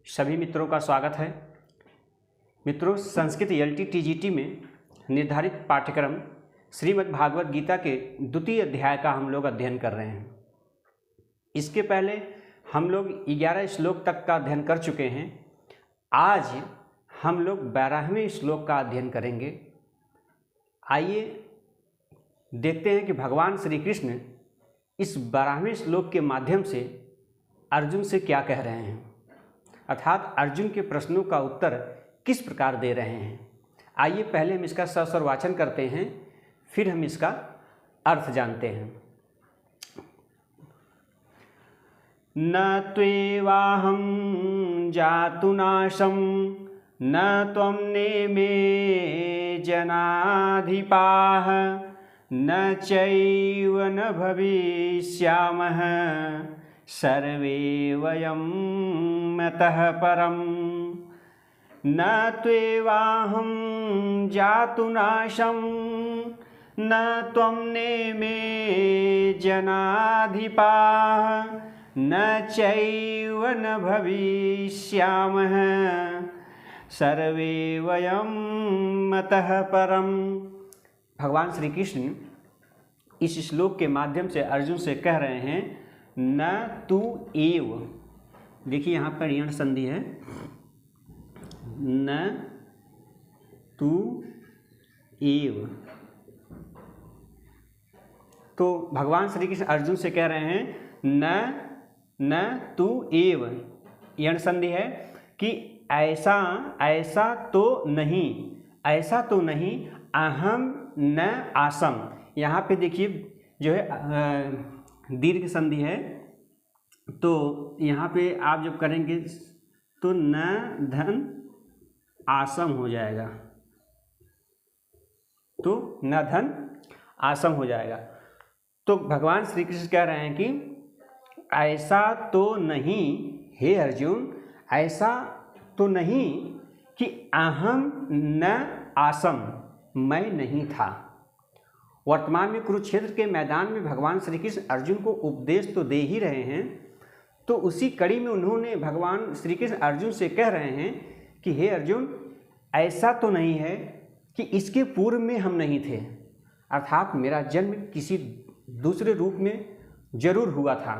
सभी मित्रों का स्वागत है। मित्रों, संस्कृत LT-TGT में निर्धारित पाठ्यक्रम श्रीमद् भागवत गीता के द्वितीय अध्याय का हम लोग अध्ययन कर रहे हैं। इसके पहले हम लोग 11 श्लोक तक का अध्ययन कर चुके हैं। आज हम लोग 12वें श्लोक का अध्ययन करेंगे। आइए देखते हैं कि भगवान श्री कृष्ण इस 12वें श्लोक के माध्यम से अर्जुन से क्या कह रहे हैं, अर्थात अर्जुन के प्रश्नों का उत्तर किस प्रकार दे रहे हैं। आइए पहले हम इसका सस्वर वाचन करते हैं, फिर हम इसका अर्थ जानते हैं। न त्वेवाहं जातुनाशं न त्वं नेमे जनाधिपाः न चैव न भविष्यामः सर्वे वयं मतः परम्। न त्वेवाहं जातुनाशं न त्वं नेमे जनाधिपाः न चैव न भविष्यामः सर्वे वयं मतः परम्। भगवान श्री कृष्ण इस श्लोक के माध्यम से अर्जुन से कह रहे हैं, न तू एव, देखिए यहाँ पर यण संधि है, न तू एव। तो भगवान श्री कृष्ण अर्जुन से कह रहे हैं न तू एव, यण संधि है कि ऐसा तो नहीं, अहम न आसम। यहाँ पे देखिए जो है दीर्घ संधि है, तो यहाँ पे आप जब करेंगे तो न धन आसम हो जाएगा, तो न धन आसम हो जाएगा। तो भगवान श्री कृष्ण कह रहे हैं कि ऐसा तो नहीं हे अर्जुन, ऐसा तो नहीं कि अहम न आसम, मैं नहीं था। वर्तमान में कुरुक्षेत्र के मैदान में भगवान श्री कृष्ण अर्जुन को उपदेश तो दे ही रहे हैं, तो उसी कड़ी में उन्होंने भगवान श्री कृष्ण अर्जुन से कह रहे हैं कि हे अर्जुन, ऐसा तो नहीं है कि इसके पूर्व में हम नहीं थे, अर्थात मेरा जन्म किसी दूसरे रूप में जरूर हुआ था।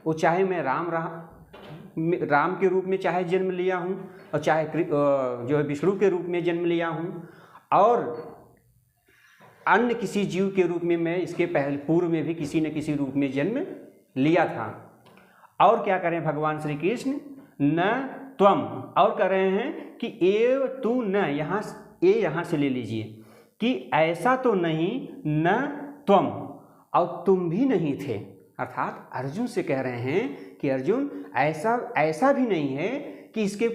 वो चाहे मैं राम के रूप में चाहे जन्म लिया हूँ, और चाहे जो है विष्णु के रूप में जन्म लिया हूँ, और अन्य किसी जीव के रूप में मैं इसके पहले पूर्व में भी किसी न किसी रूप में जन्म लिया था। और क्या करें भगवान श्री कृष्ण, न त्वम, और कह रहे हैं कि एव तू न, यहाँ से ले लीजिए कि ऐसा तो नहीं, न त्वम, और तुम भी नहीं थे। अर्थात अर्जुन से कह रहे हैं कि अर्जुन, ऐसा भी नहीं है कि इसके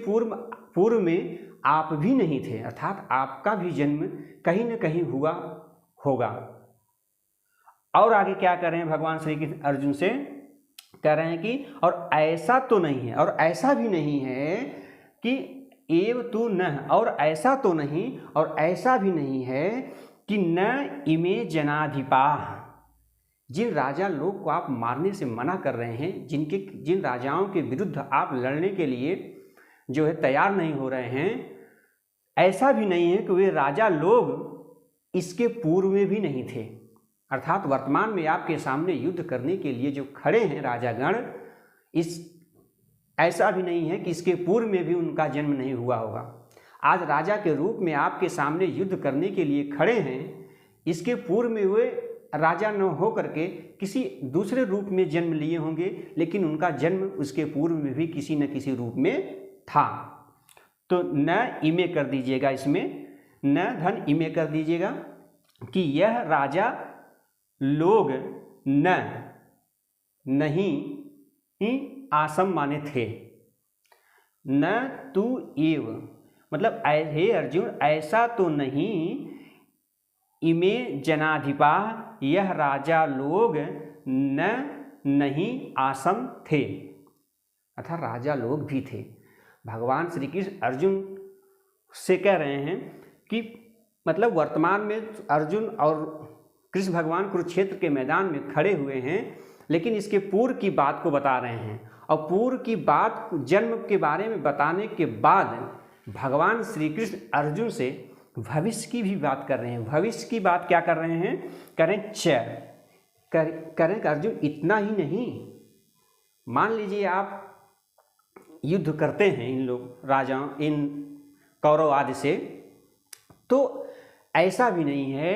पूर्व में आप भी नहीं थे, अर्थात आपका भी जन्म कहीं न कहीं हुआ होगा। और आगे क्या कर रहे हैं भगवान श्री कृष्ण अर्जुन से कह रहे हैं कि और ऐसा तो नहीं है, और ऐसा भी नहीं है कि एव तू न, और ऐसा तो नहीं और ऐसा भी नहीं है कि न इमे जनाधिपाः, जिन राजा लोग को आप मारने से मना कर रहे हैं, जिन राजाओं के विरुद्ध आप लड़ने के लिए जो है तैयार नहीं हो रहे हैं, ऐसा भी नहीं है कि वे राजा लोग इसके पूर्व में भी नहीं थे। अर्थात वर्तमान में आपके सामने युद्ध करने के लिए जो खड़े हैं राजागण, ऐसा भी नहीं है कि इसके पूर्व में भी उनका जन्म नहीं हुआ होगा। आज राजा के रूप में आपके सामने युद्ध करने के लिए खड़े हैं, इसके पूर्व में वे राजा न हो करके किसी दूसरे रूप में जन्म लिए होंगे, लेकिन उनका जन्म उसके पूर्व में भी किसी न किसी रूप में था। तो न इमे कर दीजिएगा, इसमें न धन इमे कर दीजिएगा कि यह राजा लोग नहीं आसम माने थे। न तू एव, मतलब हे अर्जुन, ऐसा तो नहीं, इमे जनाधिपाः, यह राजा लोग नहीं आसम थे, अर्थात राजा लोग भी थे। भगवान श्री कृष्ण अर्जुन से कह रहे हैं कि मतलब वर्तमान में अर्जुन और कृष्ण भगवान कुरुक्षेत्र के मैदान में खड़े हुए हैं, लेकिन इसके पूर्व की बात को बता रहे हैं। और पूर्व की बात जन्म के बारे में बताने के बाद भगवान श्री कृष्ण अर्जुन से भविष्य की भी बात कर रहे हैं। भविष्य की बात क्या कर रहे हैं? करें अर्जुन इतना ही नहीं, मान लीजिए आप युद्ध करते हैं इन लोग राजाओं, इन कौरव आदि से, तो ऐसा भी नहीं है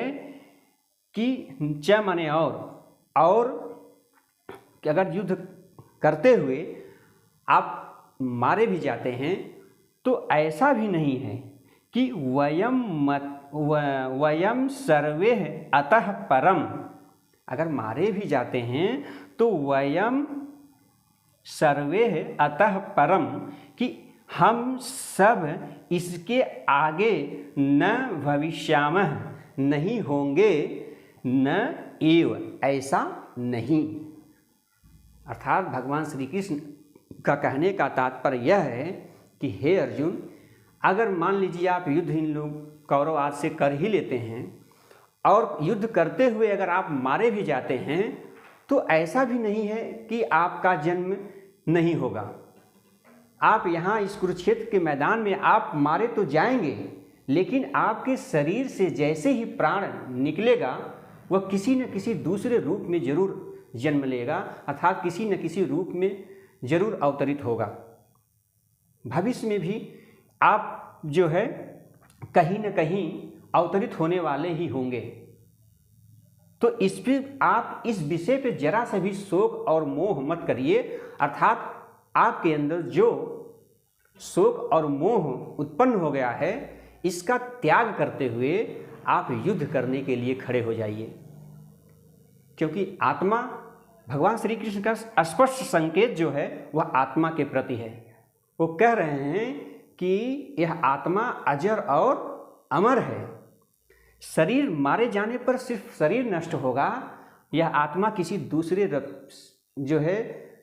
कि च माने और कि अगर युद्ध करते हुए आप मारे भी जाते हैं तो ऐसा भी नहीं है कि वयम सर्वे अतः परम, अगर मारे भी जाते हैं तो वयम सर्वे अतः परम, कि हम सब इसके आगे न भविष्यामः, नहीं होंगे, न एव, ऐसा नहीं। अर्थात भगवान श्री कृष्ण का कहने का तात्पर्य यह है कि हे अर्जुन, अगर मान लीजिए आप युद्ध इन लोग कौरव आदि से कर ही लेते हैं और युद्ध करते हुए अगर आप मारे भी जाते हैं तो ऐसा भी नहीं है कि आपका जन्म नहीं होगा। आप यहाँ इस कुरुक्षेत्र के मैदान में आप मारे तो जाएंगे, लेकिन आपके शरीर से जैसे ही प्राण निकलेगा वह किसी न किसी दूसरे रूप में जरूर जन्म लेगा, अर्थात किसी न किसी रूप में जरूर अवतरित होगा। भविष्य में भी आप जो है कहीं न कहीं अवतरित होने वाले ही होंगे। तो इस पर आप इस विषय पे जरा सा भी शोक और मोह मत करिए, अर्थात आपके अंदर जो शोक और मोह उत्पन्न हो गया है इसका त्याग करते हुए आप युद्ध करने के लिए खड़े हो जाइए, क्योंकि आत्मा, भगवान श्री कृष्ण का स्पष्ट संकेत जो है वह आत्मा के प्रति है। वो कह रहे हैं कि यह आत्मा अजर और अमर है। शरीर मारे जाने पर सिर्फ शरीर नष्ट होगा, यह आत्मा किसी दूसरे जो है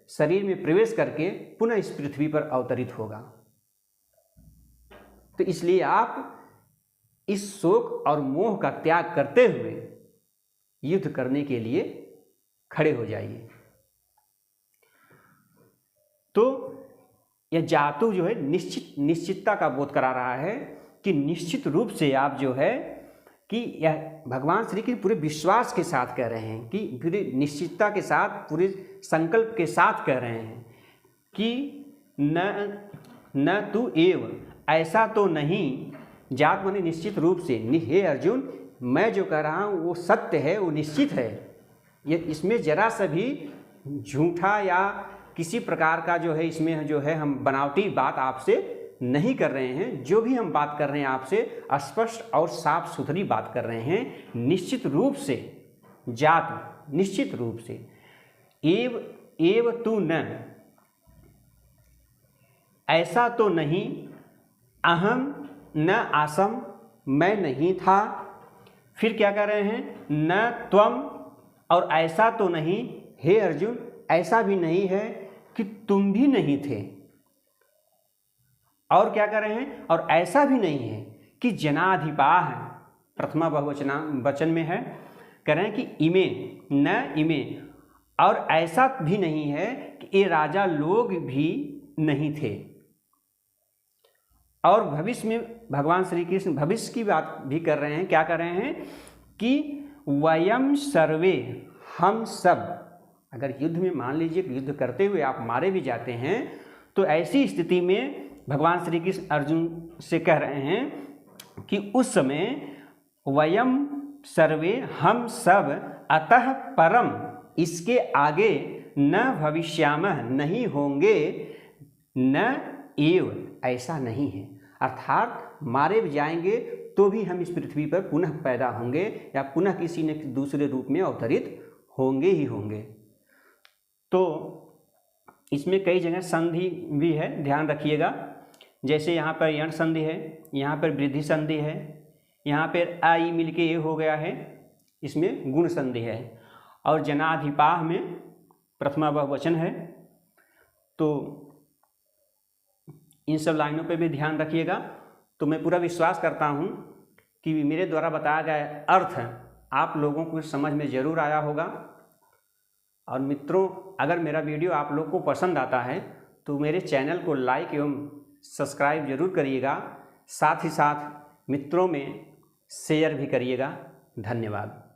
शरीर में प्रवेश करके पुनः इस पृथ्वी पर अवतरित होगा। तो इसलिए आप इस शोक और मोह का त्याग करते हुए युद्ध करने के लिए खड़े हो जाइए। तो यह जातु जो है निश्चितता का बोध करा रहा है कि निश्चित रूप से आप जो है कि यह भगवान श्री कृष्ण पूरे विश्वास के साथ कह रहे हैं, कि पूरी निश्चितता के साथ, पूरे संकल्प के साथ कह रहे हैं कि न तू एव, ऐसा तो नहीं, जात माने निश्चित रूप से, हे अर्जुन मैं जो कह रहा हूँ वो सत्य है, वो निश्चित है। ये इसमें जरा सा भी झूठा या किसी प्रकार का जो है इसमें जो है हम बनावटी बात आपसे नहीं कर रहे हैं। जो भी हम बात कर रहे हैं आपसे स्पष्ट और साफ सुथरी बात कर रहे हैं। निश्चित रूप से जात, निश्चित रूप से एव तू न, ऐसा तो नहीं, अहम न आसम, मैं नहीं था। फिर क्या कर रहे हैं? न त्वम, और ऐसा तो नहीं हे अर्जुन, ऐसा भी नहीं है कि तुम भी नहीं थे। और क्या कर रहे हैं? और ऐसा भी नहीं है कि जनाधिपाह, प्रथमा बहुवचन में है, कह रहे हैं कि इमे, न इमे, और ऐसा भी नहीं है कि ये राजा लोग भी नहीं थे। और भविष्य में भगवान श्री कृष्ण भविष्य की बात भी कर रहे हैं। क्या कर रहे हैं? कि वयम सर्वे, हम सब, अगर युद्ध में मान लीजिए कि युद्ध करते हुए आप मारे भी जाते हैं तो ऐसी स्थिति में भगवान श्री कृष्ण अर्जुन से कह रहे हैं कि उस समय वयम सर्वे, हम सब, अतः परम, इसके आगे, न भविष्यामः, नहीं होंगे, न एव, ऐसा नहीं है। अर्थात मारे भी जाएंगे तो भी हम इस पृथ्वी पर पुनः पैदा होंगे या पुनः किसी न दूसरे रूप में अवतरित होंगे ही होंगे। तो इसमें कई जगह संधि भी है, ध्यान रखिएगा। जैसे यहाँ पर यण संधि है, यहाँ पर वृद्धि संधि है, यहाँ पर आई मिलके ये हो गया है, इसमें गुण संधि है। और जनाधिपाह में प्रथमा बहुवचन है। तो इन सब लाइनों पे भी ध्यान रखिएगा। तो मैं पूरा विश्वास करता हूँ कि मेरे द्वारा बताया गया अर्थ आप लोगों को समझ में ज़रूर आया होगा। और मित्रों, अगर मेरा वीडियो आप लोग को पसंद आता है तो मेरे चैनल को लाइक एवं सब्सक्राइब जरूर करिएगा, साथ ही साथ मित्रों में शेयर भी करिएगा। धन्यवाद।